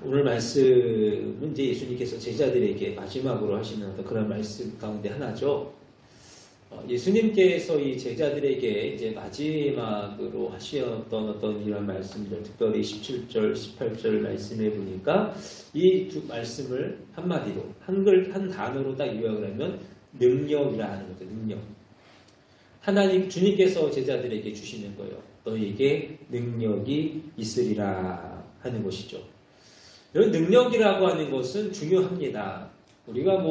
오늘 말씀은 이제 예수님께서 제자들에게 마지막으로 하시는 어떤 그런 말씀 가운데 하나죠. 예수님께서 이 제자들에게 이제 마지막으로 하셨던 어떤 이런 말씀들, 특별히 17절, 18절 말씀해 보니까 이 두 말씀을 한마디로, 한 단어로 딱 요약을 하면 능력이라 하는 거죠. 능력. 하나님, 주님께서 제자들에게 주시는 거예요. 너에게 능력이 있으리라 하는 것이죠. 이런 능력이라고 하는 것은 중요합니다. 우리가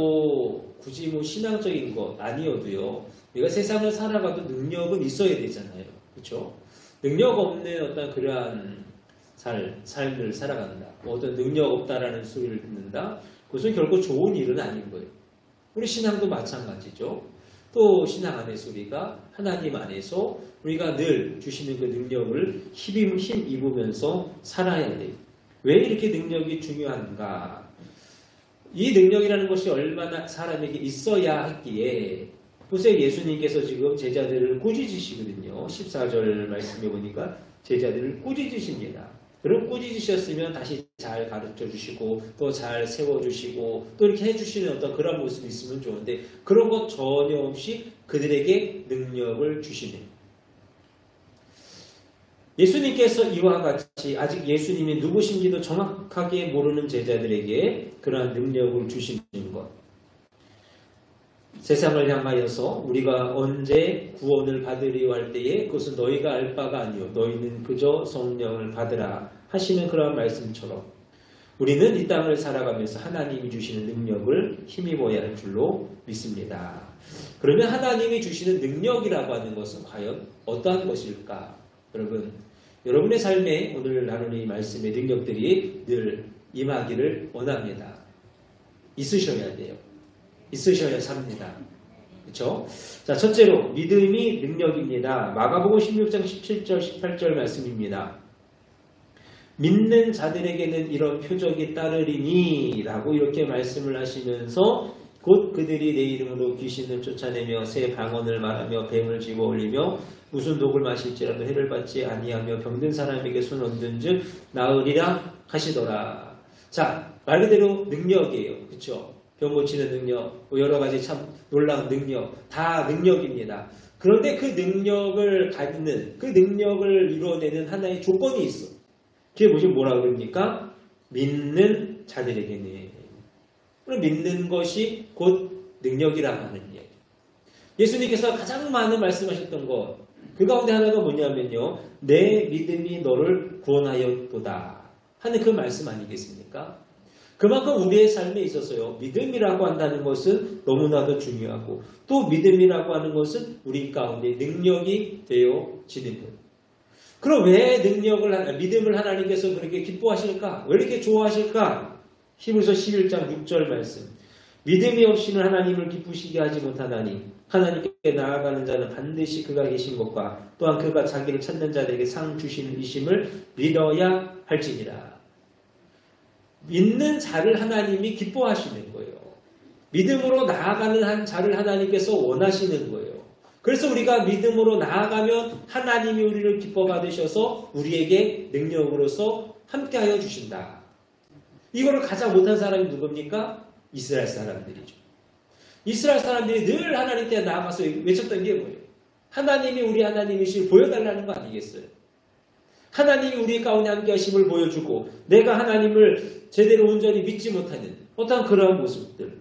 굳이 신앙적인 것 아니어도요. 우리가 세상을 살아가도 능력은 있어야 되잖아요. 그렇죠? 능력 없는 어떤 그러한 삶을 살아간다. 어떤 능력 없다라는 소리를 듣는다. 그것은 결코 좋은 일은 아닌 거예요. 우리 신앙도 마찬가지죠. 또 신앙 안에서 우리가 하나님 안에서 우리가 늘 주시는 그 능력을 힘 입으면서 살아야 돼요. 왜 이렇게 능력이 중요한가? 이 능력이라는 것이 얼마나 사람에게 있어야 했기에 보세요. 예수님께서 지금 제자들을 꾸짖으시거든요. 14절 말씀해 보니까 제자들을 꾸짖으십니다. 그럼 꾸짖으셨으면 다시 잘 가르쳐 주시고 또 잘 세워주시고 또 이렇게 해주시는 어떤 그런 모습이 있으면 좋은데 그런 것 전혀 없이 그들에게 능력을 주시네요. 예수님께서 이와 같이 아직 예수님이 누구신지도 정확하게 모르는 제자들에게 그러한 능력을 주시는 것. 세상을 향하여서 우리가 언제 구원을 받으리오 할 때에 그것은 너희가 알 바가 아니오 너희는 그저 성령을 받으라 하시는 그러한 말씀처럼 우리는 이 땅을 살아가면서 하나님이 주시는 능력을 힘입어야 할 줄로 믿습니다. 그러면 하나님이 주시는 능력이라고 하는 것은 과연 어떠한 것일까? 여러분의 삶에 오늘 나누는 이 말씀의 능력들이 늘 임하기를 원합니다. 있으셔야 돼요. 있으셔야 삽니다. 그렇죠? 자, 첫째로 믿음이 능력입니다. 마가복음 16장 17절 18절 말씀입니다. 믿는 자들에게는 이런 표적이 따르리니 라고 이렇게 말씀을 하시면서 곧 그들이 내 이름으로 귀신을 쫓아내며 새 방언을 말하며 뱀을 집어 올리며 무슨 독을 마실지라도 해를 받지 아니하며 병든 사람에게 손 얹은 즉 나으리라 하시더라. 자, 말 그대로 능력이에요. 그렇죠? 병 고치는 능력, 여러 가지 참 놀라운 능력, 다 능력입니다. 그런데 그 능력을 갖는, 그 능력을 이루어내는 하나의 조건이 있어. 그게 뭐라고 그럽니까? 믿는 자들에게는. 그럼 믿는 것이 곧 능력이라고 하는 이야기. 예수님께서 가장 많은 말씀하셨던 것, 그 가운데 하나가 뭐냐면요. 내 믿음이 너를 구원하였도다 하는 그 말씀 아니겠습니까? 그만큼 우리의 삶에 있어서요. 믿음이라고 한다는 것은 너무나도 중요하고 또 믿음이라고 하는 것은 우리 가운데 능력이 되어지는 것. 그럼 왜 믿음을 하나님께서 그렇게 기뻐하실까? 왜 이렇게 좋아하실까? 히브리서 11장 6절 말씀. 믿음이 없이는 하나님을 기쁘시게 하지 못하나니 하나님께 나아가는 자는 반드시 그가 계신 것과 또한 그가 자기를 찾는 자들에게 상 주시는 이심을 믿어야 할지니라. 믿는 자를 하나님이 기뻐하시는 거예요. 믿음으로 나아가는 한 자를 하나님께서 원하시는 거예요. 그래서 우리가 믿음으로 나아가면 하나님이 우리를 기뻐 받으셔서 우리에게 능력으로서 함께하여 주신다. 이거를 가장 못한 사람이 누굽니까? 이스라엘 사람들이죠. 이스라엘 사람들이 늘 하나님께 나아가서 외쳤던 게 뭐예요? 하나님이 우리 하나님이시 보여달라는 거 아니겠어요? 하나님이 우리 가운데 함께 하심을 보여주고 내가 하나님을 제대로 온전히 믿지 못하는 어떤 그러한 모습들.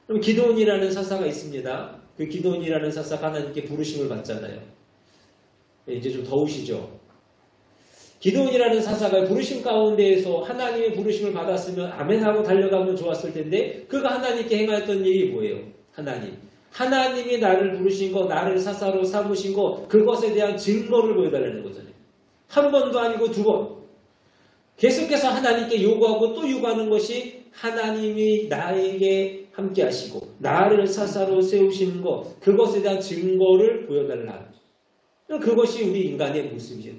그럼 기도원이라는 사사가 있습니다. 그 기도원이라는 사사가 하나님께 부르심을 받잖아요. 이제 좀 더우시죠? 기도원이라는 사사가 부르심 가운데에서 하나님의 부르심을 받았으면 아멘하고 달려가면 좋았을 텐데 그가 하나님께 행하였던 일이 뭐예요? 하나님이 나를 부르신 거, 나를 사사로 삼으신 거 그것에 대한 증거를 보여달라는 거잖아요. 한 번도 아니고 두 번. 계속해서 하나님께 요구하고 또 요구하는 것이 하나님이 나에게 함께 하시고 나를 사사로 세우시는 것 그것에 대한 증거를 보여달라. 그것이 우리 인간의 모습이죠.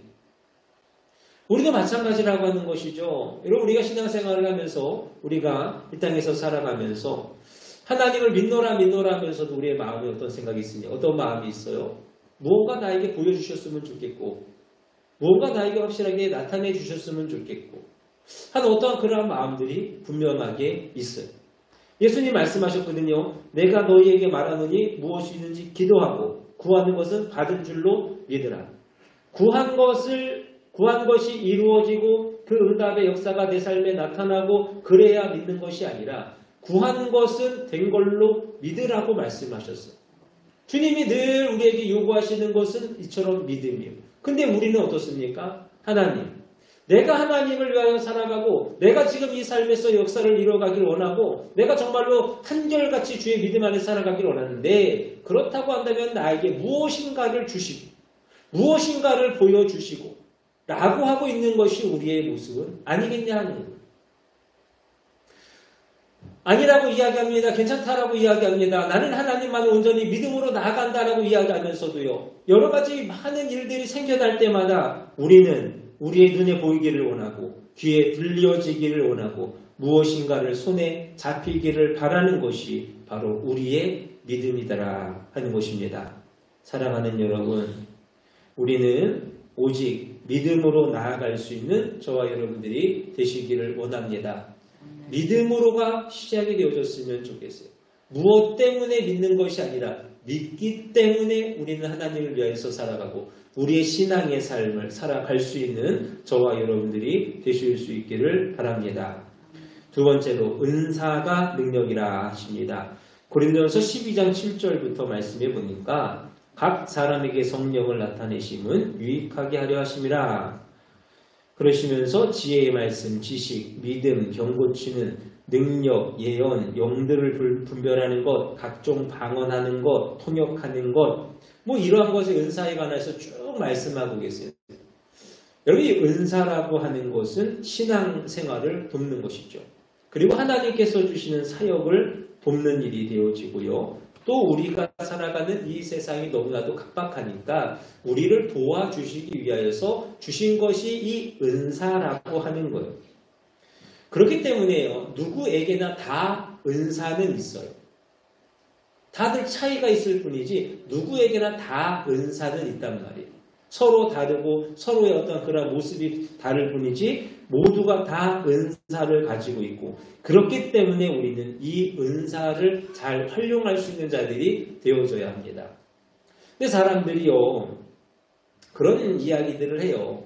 우리도 마찬가지라고 하는 것이죠. 여러분 우리가 신앙생활을 하면서 우리가 이 땅에서 살아가면서 하나님을 믿노라 하면서도 우리의 마음에 어떤 생각이 있으냐 어떤 마음이 있어요. 무언가 나에게 보여주셨으면 좋겠고 무언가 나에게 확실하게 나타내 주셨으면 좋겠고 하는 어떠한 그러한 마음들이 분명하게 있어요. 예수님 말씀하셨거든요. 내가 너희에게 말하노니 무엇이 있는지 기도하고 구하는 것은 받은 줄로 믿으라. 구한 것이 이루어지고 그 응답의 역사가 내 삶에 나타나고 그래야 믿는 것이 아니라 구한 것은 된 걸로 믿으라고 말씀하셨어요. 주님이 늘 우리에게 요구하시는 것은 이처럼 믿음이에요. 근데 우리는 어떻습니까? 하나님, 내가 하나님을 위하여 살아가고 내가 지금 이 삶에서 역사를 이루어가길 원하고 내가 정말로 한결같이 주의 믿음 안에 살아가길 원하는데 그렇다고 한다면 나에게 무엇인가를 주시고 무엇인가를 보여주시고 라고 하고 있는 것이 우리의 모습은 아니겠냐 하는 거예요. 아니라고 이야기합니다. 괜찮다라고 이야기합니다. 나는 하나님만 온전히 믿음으로 나아간다라고 이야기하면서도요. 여러 가지 많은 일들이 생겨날 때마다 우리는 우리의 눈에 보이기를 원하고 귀에 들려지기를 원하고 무엇인가를 손에 잡히기를 바라는 것이 바로 우리의 믿음이더라 하는 것입니다. 사랑하는 여러분, 우리는 오직 믿음으로 나아갈 수 있는 저와 여러분들이 되시기를 원합니다. 믿음으로가 시작이 되어졌으면 좋겠어요. 무엇 때문에 믿는 것이 아니라 믿기 때문에 우리는 하나님을 위하여서 살아가고 우리의 신앙의 삶을 살아갈 수 있는 저와 여러분들이 되실 수 있기를 바랍니다. 두 번째로 은사가 능력이라 하십니다. 고린도전서 12장 7절부터 말씀해 보니까 각 사람에게 성령을 나타내심은 유익하게 하려 하심이라. 그러시면서 지혜의 말씀, 지식, 믿음, 경고치는 능력, 예언, 영들을 분별하는 것, 각종 방언하는 것, 통역하는 것, 이러한 것의 은사에 관해서 쭉 말씀하고 계세요. 여러분, 이 은사라고 하는 것은 신앙생활을 돕는 것이죠. 그리고 하나님께서 주시는 사역을 돕는 일이 되어지고요. 또 우리가 살아가는 이 세상이 너무나도 각박하니까 우리를 도와주시기 위하여서 주신 것이 이 은사라고 하는 거예요. 그렇기 때문에요. 누구에게나 다 은사는 있어요. 다들 차이가 있을 뿐이지 누구에게나 다 은사는 있단 말이에요. 서로 다르고 서로의 어떤 그런 모습이 다를 뿐이지 모두가 다 은사를 가지고 있고 그렇기 때문에 우리는 이 은사를 잘 활용할 수 있는 자들이 되어줘야 합니다. 근데 사람들이요 그런 이야기들을 해요.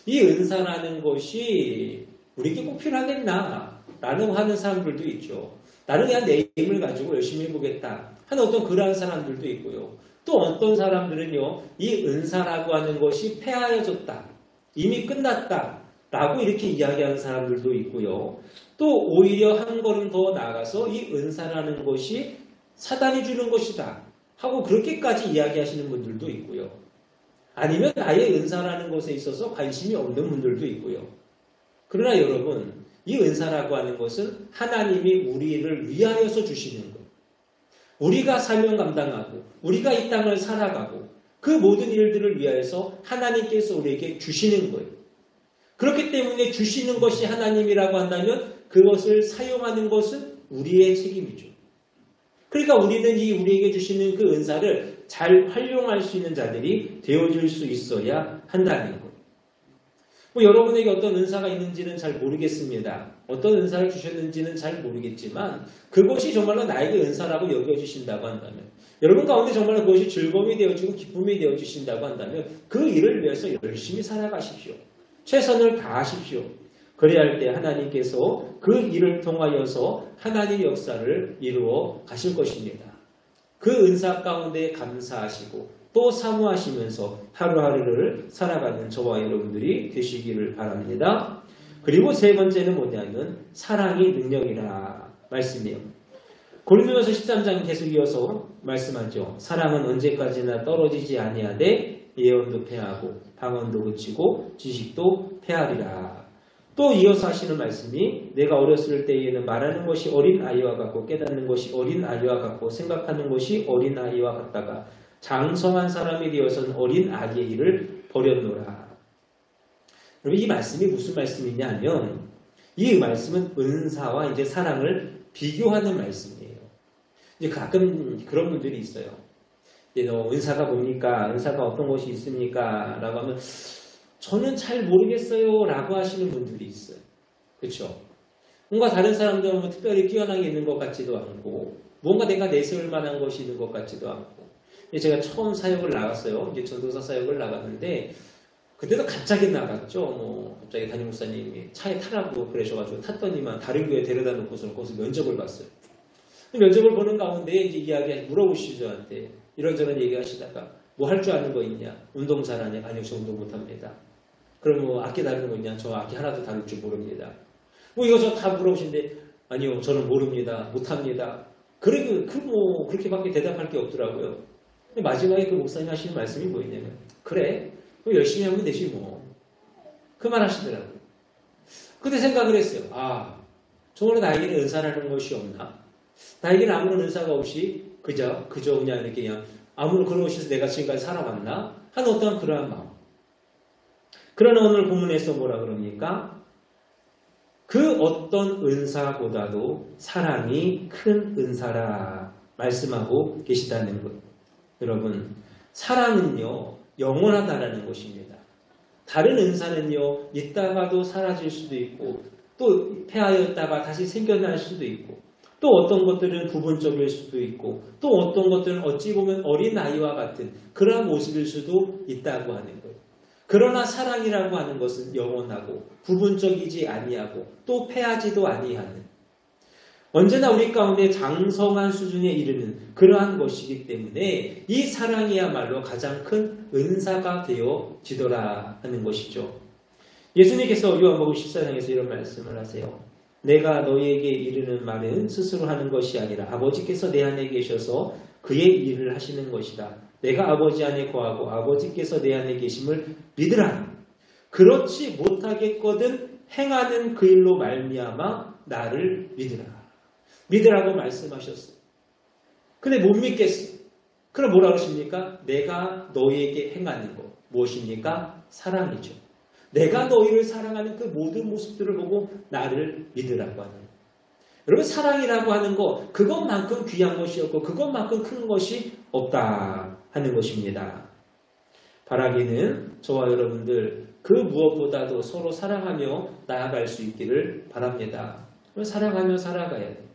이 은사라는 것이 우리에게 꼭 필요하겠나? 라는 하는 사람들도 있죠. 나는 그냥 내 힘을 가지고 열심히 해보겠다 하는 어떤 그러한 사람들도 있고요. 또 어떤 사람들은요, 이 은사라고 하는 것이 폐하여졌다. 이미 끝났다. 라고 이렇게 이야기하는 사람들도 있고요. 또 오히려 한 걸음 더 나아가서 이 은사라는 것이 사단이 주는 것이다. 하고 그렇게까지 이야기하시는 분들도 있고요. 아니면 아예 은사라는 것에 있어서 관심이 없는 분들도 있고요. 그러나 여러분, 이 은사라고 하는 것은 하나님이 우리를 위하여서 주시는 거예요. 우리가 사명 감당하고 우리가 이 땅을 살아가고 그 모든 일들을 위하여서 하나님께서 우리에게 주시는 거예요. 그렇기 때문에 주시는 것이 하나님이라고 한다면 그것을 사용하는 것은 우리의 책임이죠. 그러니까 우리는 우리에게 주시는 그 은사를 잘 활용할 수 있는 자들이 되어줄 수 있어야 한다는 거예요. 여러분에게 어떤 은사가 있는지는 잘 모르겠습니다. 어떤 은사를 주셨는지는 잘 모르겠지만 그것이 정말로 나에게 은사라고 여겨주신다고 한다면 여러분 가운데 정말로 그것이 즐거움이 되어지고 기쁨이 되어주신다고 한다면 그 일을 위해서 열심히 살아가십시오. 최선을 다하십시오. 그래야 할 때 하나님께서 그 일을 통하여서 하나님의 역사를 이루어 가실 것입니다. 그 은사 가운데 감사하시고 또 사모하시면서 하루하루를 살아가는 저와 여러분들이 되시기를 바랍니다. 그리고 세 번째는 뭐냐면 사랑이 능력이라 말씀이에요. 고린도전서 13장 계속 이어서 말씀하죠. 사랑은 언제까지나 떨어지지 아니하되 예언도 패하고 방언도 그치고 지식도 패하리라. 또 이어서 하시는 말씀이 내가 어렸을 때에는 말하는 것이 어린 아이와 같고 깨닫는 것이 어린 아이와 같고 생각하는 것이 어린 아이와 같다가 장성한 사람이 되어서는 어린 아이의 일을 버렸노라. 여러분 이 말씀이 무슨 말씀이냐 하면 이 말씀은 은사와 이제 사랑을 비교하는 말씀이에요. 이제 가끔 그런 분들이 있어요. 은사가 뭡니까? 은사가 어떤 것이 있습니까? 라고 하면 저는 잘 모르겠어요 라고 하시는 분들이 있어요. 그렇죠? 뭔가 다른 사람들은 뭐 특별히 뛰어난 게 있는 것 같지도 않고 뭔가 내가 내세울 만한 것이 있는 것 같지도 않고 제가 처음 사역을 나갔어요. 이제 전도사 사역을 나갔는데 그때도 갑자기 나갔죠. 뭐 갑자기 담임 목사님이 차에 타라고 그러셔가지고 탔더니만 다른 교회 데려다 놓고서 거기서 면접을 봤어요. 면접을 보는 가운데 이제 이야기 물어보시죠 저한테 이런저런 얘기하시다가 뭐 할 줄 아는 거 있냐? 운동 잘하냐? 아니요, 저 운동 못합니다. 그럼 뭐 악기 다루는 거 있냐? 저 악기 하나도 다룰 줄 모릅니다. 뭐 이거 저 다 물어보시는데 아니요, 저는 모릅니다. 못합니다. 그리고 뭐 그렇게밖에 대답할 게 없더라고요. 근데 마지막에 그 목사님 하시는 말씀이 뭐였냐면 그래, 열심히 하면 되지 뭐. 그 말 하시더라고요. 그때 생각을 했어요. 아, 정말 나에게는 은사라는 것이 없나? 나에게는 아무런 은사가 없이 그저 그냥 이렇게 그냥 아무런 그런 것이 내가 지금까지 살아왔나? 하는 어떤 그러한 마음. 그러나 오늘 본문에서 뭐라 그럽니까? 그 어떤 은사보다도 사랑이 큰 은사라 말씀하고 계시다는 것. 여러분, 사랑은요, 영원하다라는 것입니다. 다른 은사는요, 있다가도 사라질 수도 있고, 또 폐하였다가 다시 생겨날 수도 있고, 또 어떤 것들은 부분적일 수도 있고, 또 어떤 것들은 어찌 보면 어린아이와 같은 그러한 모습일 수도 있다고 하는 거예요. 그러나 사랑이라고 하는 것은 영원하고 부분적이지 아니하고 또 패하지도 아니하는 언제나 우리 가운데 장성한 수준에 이르는 그러한 것이기 때문에 이 사랑이야말로 가장 큰 은사가 되어지더라 하는 것이죠. 예수님께서 요한복음 14장에서 이런 말씀을 하세요. 내가 너희에게 이르는 말은 스스로 하는 것이 아니라 아버지께서 내 안에 계셔서 그의 일을 하시는 것이다. 내가 아버지 안에 거하고 아버지께서 내 안에 계심을 믿으라. 그렇지 못하겠거든 행하는 그 일로 말미암아 나를 믿으라. 믿으라고 말씀하셨어요. 근데 못 믿겠어. 그럼 뭐라고 하십니까? 내가 너희에게 행하는 것. 무엇입니까? 사랑이죠. 내가 너희를 사랑하는 그 모든 모습들을 보고 나를 믿으라고 하는 거예요. 여러분, 사랑이라고 하는 것, 그것만큼 귀한 것이 없고 그것만큼 큰 것이 없다 하는 것입니다. 바라기는 저와 여러분들 그 무엇보다도 서로 사랑하며 나아갈 수 있기를 바랍니다. 사랑하며 살아가야 돼요.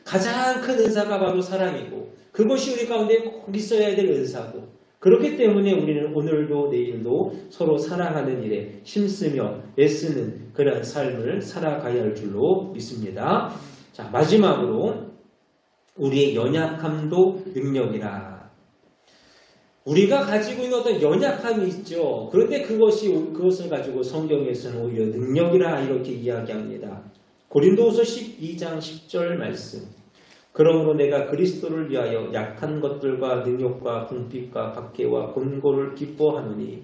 가장 큰 은사가 바로 사랑이고 그것이 우리 가운데 꼭 있어야 될 은사고 그렇기 때문에 우리는 오늘도 내일도 서로 사랑하는 일에 힘쓰며 애쓰는 그런 삶을 살아가야 할 줄로 믿습니다. 자, 마지막으로 우리의 연약함도 능력이라. 우리가 가지고 있는 어떤 연약함이 있죠. 그런데 그것을 가지고 성경에서는 오히려 능력이라 이렇게 이야기합니다. 고린도후서 12장 10절 말씀. 그러므로 내가 그리스도를 위하여 약한 것들과 능력과 궁핍과 박해와 곤고를 기뻐하노니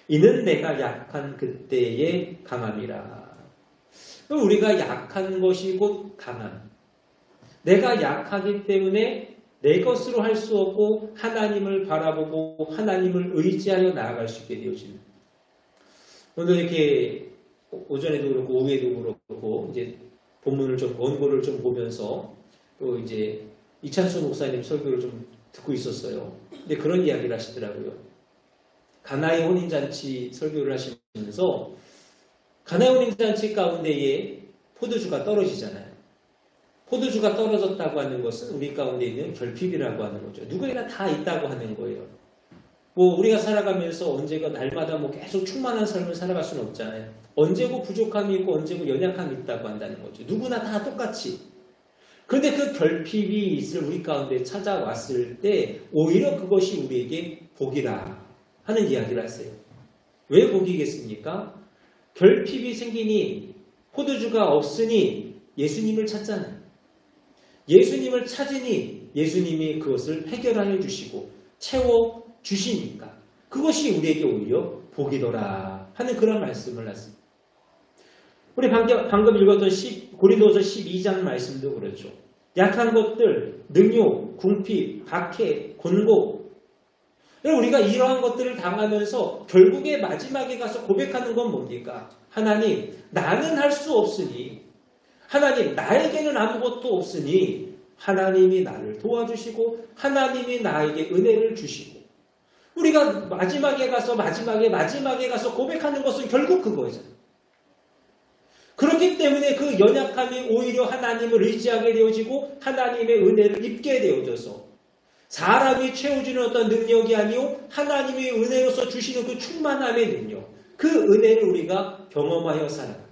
이는 내가 약한 그때의 강함이라. 우리가 약한 것이 곧 강함. 내가 약하기 때문에 내 것으로 할 수 없고 하나님을 바라보고 하나님을 의지하여 나아갈 수 있게 되어집니다. 오늘 이렇게 오전에도 그렇고 오후에도 그렇고 이제 본문을 좀 원고를 좀 보면서 또 이제 이찬수 목사님 설교를 좀 듣고 있었어요. 근데 그런 이야기를 하시더라고요. 가나의 혼인잔치 설교를 하시면서 가나의 혼인잔치 가운데에 포도주가 떨어지잖아요. 포도주가 떨어졌다고 하는 것은 우리 가운데 있는 결핍이라고 하는 거죠. 누구에나 다 있다고 하는 거예요. 뭐 우리가 살아가면서 언제가 날마다 뭐 계속 충만한 삶을 살아갈 수는 없잖아요. 언제고 부족함이 있고 언제고 연약함이 있다고 한다는 거죠. 누구나 다 똑같이. 그런데 그 결핍이 있을 우리 가운데 찾아왔을 때 오히려 그것이 우리에게 복이라 하는 이야기를 하세요. 왜 복이겠습니까? 결핍이 생기니 포도주가 없으니 예수님을 찾잖아요. 예수님을 찾으니 예수님이 그것을 해결하여 주시고 채워주시니까 그것이 우리에게 오히려 복이더라 하는 그런 말씀을 하십니다. 우리 방금 읽었던 고린도서 12장 말씀도 그렇죠. 약한 것들, 능욕, 궁핍, 박해, 곤고 우리가 이러한 것들을 당하면서 결국에 마지막에 가서 고백하는 건 뭡니까? 하나님, 나는 할 수 없으니 하나님, 나에게는 아무것도 없으니 하나님이 나를 도와주시고 하나님이 나에게 은혜를 주시고 우리가 마지막에 가서 고백하는 것은 결국 그거잖아요. 그렇기 그렇기 때문에 그 연약함이 오히려 하나님을 의지하게 되어지고 하나님의 은혜를 입게 되어져서 사람이 채워주는 어떤 능력이 아니요 하나님의 은혜로서 주시는 그 충만함의 능력, 그 은혜를 우리가 경험하여 살아가.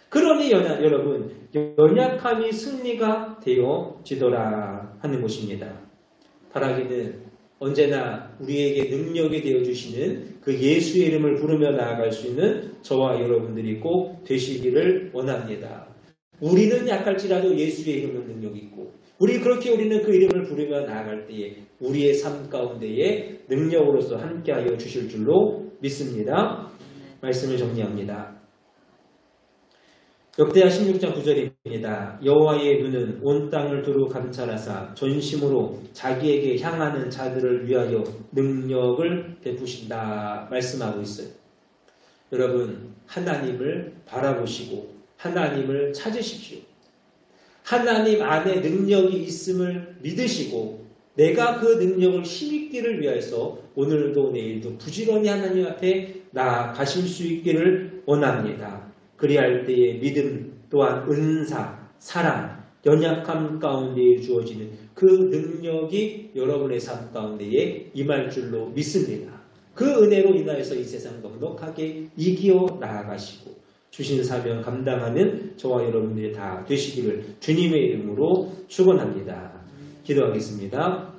그러니 여러분, 연약함이 승리가 되어지더라 하는 것입니다. 바라기는 언제나 우리에게 능력이 되어주시는 그 예수의 이름을 부르며 나아갈 수 있는 저와 여러분들이 꼭 되시기를 원합니다. 우리는 약할지라도 예수의 이름은 능력이 있고 우리는 그 이름을 부르며 나아갈 때에 우리의 삶 가운데에 능력으로서 함께하여 주실 줄로 믿습니다. 말씀을 정리합니다. 역대하 16장 9절입니다. 여호와의 눈은 온 땅을 두루 감찰하사 전심으로 자기에게 향하는 자들을 위하여 능력을 베푸신다 말씀하고 있어요. 여러분, 하나님을 바라보시고 하나님을 찾으십시오. 하나님 안에 능력이 있음을 믿으시고 내가 그 능력을 힘입기를 위해서 오늘도 내일도 부지런히 하나님 앞에 나아가실 수 있기를 원합니다. 그리할 때에 믿음 또한 은사, 사랑, 연약함 가운데에 주어지는 그 능력이 여러분의 삶 가운데에 임할 줄로 믿습니다. 그 은혜로 인하여서 이 세상 넉넉하게 이기어 나아가시고 주신 사명 감당하는 저와 여러분들이 다 되시기를 주님의 이름으로 축원합니다. 기도하겠습니다.